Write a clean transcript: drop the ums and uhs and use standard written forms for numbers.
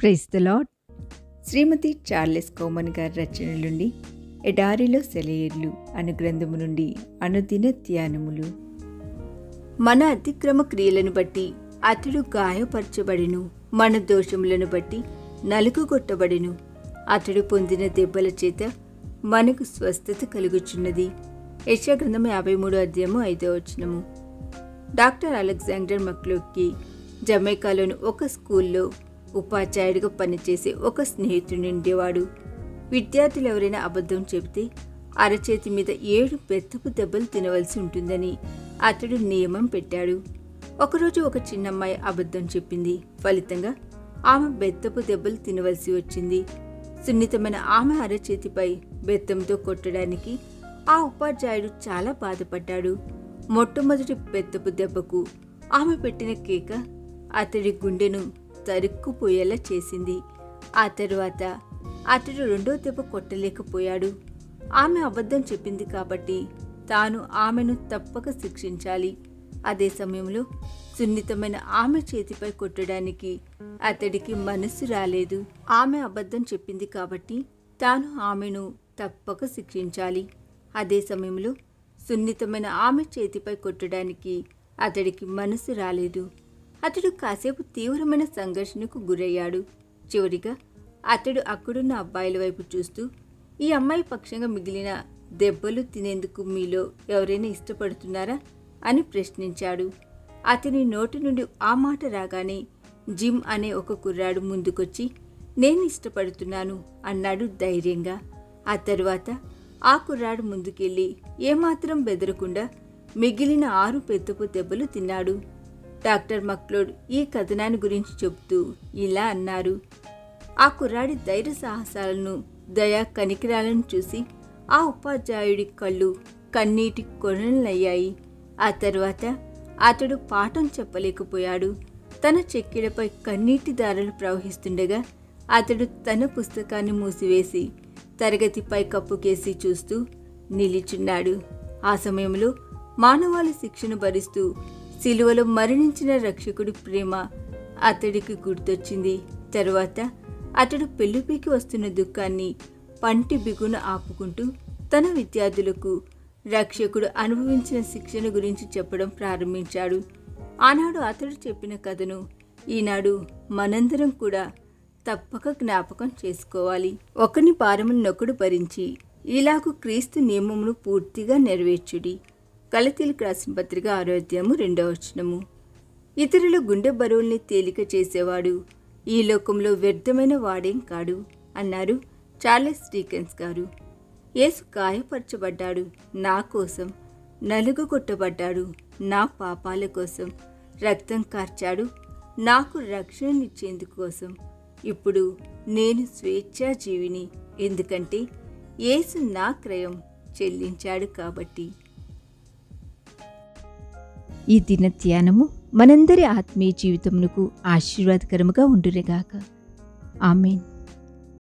Praise the lord. Shrimati Charles Cowman గారి రచన నుండి ఎడారిలో సెలయేర్లు అను గ్రంథము నుండి అనుదిన ధ్యానములు. మన అతిక్రమ క్రియలను బట్టి అతడు గాయపరచబడెను, మన దోషములను బట్టి నలుగుగొట్టబడెను. అతడు పొందిన దెబ్బల చేత మనకు స్వస్థత కలుగుచున్నది. యెషయా గ్రంథం 53:5. డాక్టర్ అలెగ్జాండర్ మక్లోడ్కి జమైకాలోని ఒక స్కూల్లో ఉపాధ్యాయుడిగా పనిచేసే ఒక స్నేహితుడు ఉండేవాడు. విద్యార్థులు ఎవరైనా అబద్ధం చెబితే అరచేతి మీద 7 బెత్తపు దెబ్బలు తినవలసి ఉంటుందని అతడు నియమం పెట్టాడు. ఒకరోజు ఒక చిన్నమ్మాయి అబద్ధం చెప్పింది. ఫలితంగా ఆమె బెత్తపు దెబ్బలు తినవలసి వచ్చింది. సున్నితమైన ఆమె అరచేతిపై బెత్తంతో కొట్టడానికి ఆ ఉపాధ్యాయుడు చాలా బాధపడ్డాడు. మొట్టమొదటి బెత్తపు దెబ్బకు ఆమె పెట్టిన కేక అతడి గుండెను తరుక్కుపోయేలా చేసింది. ఆ తరువాత అతడు 2వ దెబ్బ కొట్టలేకపోయాడు. ఆమె అబద్ధం చెప్పింది కాబట్టి తాను ఆమెను తప్పక శిక్షించాలి. అదే సమయంలో సున్నితమైన ఆమె చేతిపై కొట్టడానికి అతడికి మనసు రాలేదు. ఆమె అబద్ధం చెప్పింది కాబట్టి తాను ఆమెను తప్పక శిక్షించాలి. అదే సమయంలో సున్నితమైన ఆమె చేతిపై కొట్టడానికి అతడికి మనసు రాలేదు. అతడు కాసేపు తీవ్రమైన సంఘర్షణకు గురయ్యాడు. చివరిగా అతడు అక్కడున్న అబ్బాయిల వైపు చూస్తూ, ఈ అమ్మాయి పక్షంగా మిగిలిన దెబ్బలు తినేందుకు మీలో ఎవరైనా ఇష్టపడుతున్నారా అని ప్రశ్నించాడు. అతని నోటి నుండి ఆ మాట రాగానే జిమ్ అనే ఒక కుర్రాడు ముందుకొచ్చి, నేను ఇష్టపడుతున్నాను అన్నాడు ధైర్యంగా. ఆ తరువాత ఆ కుర్రాడు ముందుకెళ్ళి ఏమాత్రం బెదరకుండా మిగిలిన 6 బెత్తపు దెబ్బలు తిన్నాడు. డాక్టర్ మక్లోడ్ ఈ కథనాన్ని గురించి చెబుతూ ఇలా అన్నారు. ఆ కుర్రాడి ధైర్య సాహసాలను, దయా కనికిరాలను చూసి ఆ ఉపాధ్యాయుడి కళ్ళు కన్నీటి కొనలయ్యాయి. ఆ తర్వాత అతడు పాఠం చెప్పలేకపోయాడు. తన చెక్కిడపై కన్నీటి దారలు ప్రవహిస్తుండగా అతడు తన పుస్తకాన్ని మూసివేసి తరగతి పై కప్పుకేసి చూస్తూ నిలిచున్నాడు. ఆ సమయంలో మానవాళి శిక్షను భరిస్తూ సిలువలో మరణించిన రక్షకుడి ప్రేమ అతడికి గుర్తొచ్చింది. తరువాత అతడు పెళ్లిపీకి వస్తున్న దుఃఖాన్ని పంటి బిగున ఆపుకుంటూ తన విద్యార్థులకు రక్షకుడు అనుభవించిన శిక్షణ గురించి చెప్పడం ప్రారంభించాడు. ఆనాడు అతడు చెప్పిన కథను ఈనాడు మనందరం కూడా తప్పక జ్ఞాపకం చేసుకోవాలి. ఒకని భారములనొకడు భరించి ఇలాగు క్రీస్తు నియమమును పూర్తిగా నెరవేర్చుడి. గలతీయులకు రాసిన పత్రిక 6:2. ఇతరుల గుండె బరువుల్ని తేలిక చేసేవాడు ఈ లోకంలో వ్యర్థమైన వాడేం కాడు అన్నారు చార్లెస్ డీకెన్స్ గారు. యేసు గాయపరచబడ్డాడు నా కోసం, నలుగుగొట్టబడ్డాడు నా పాపాల కోసం, రక్తం కార్చాడు నాకు రక్షణనిచ్చేందుకు కోసం. ఇప్పుడు నేను స్వేచ్ఛా జీవిని, ఎందుకంటే యేసు నా క్రయం చెల్లించాడు కాబట్టి. ఈ దిన ధ్యానము మనందరి ఆత్మీయ జీవితమునకు ఆశీర్వాదకరముగా ఉండునుగాక. ఆమేన్.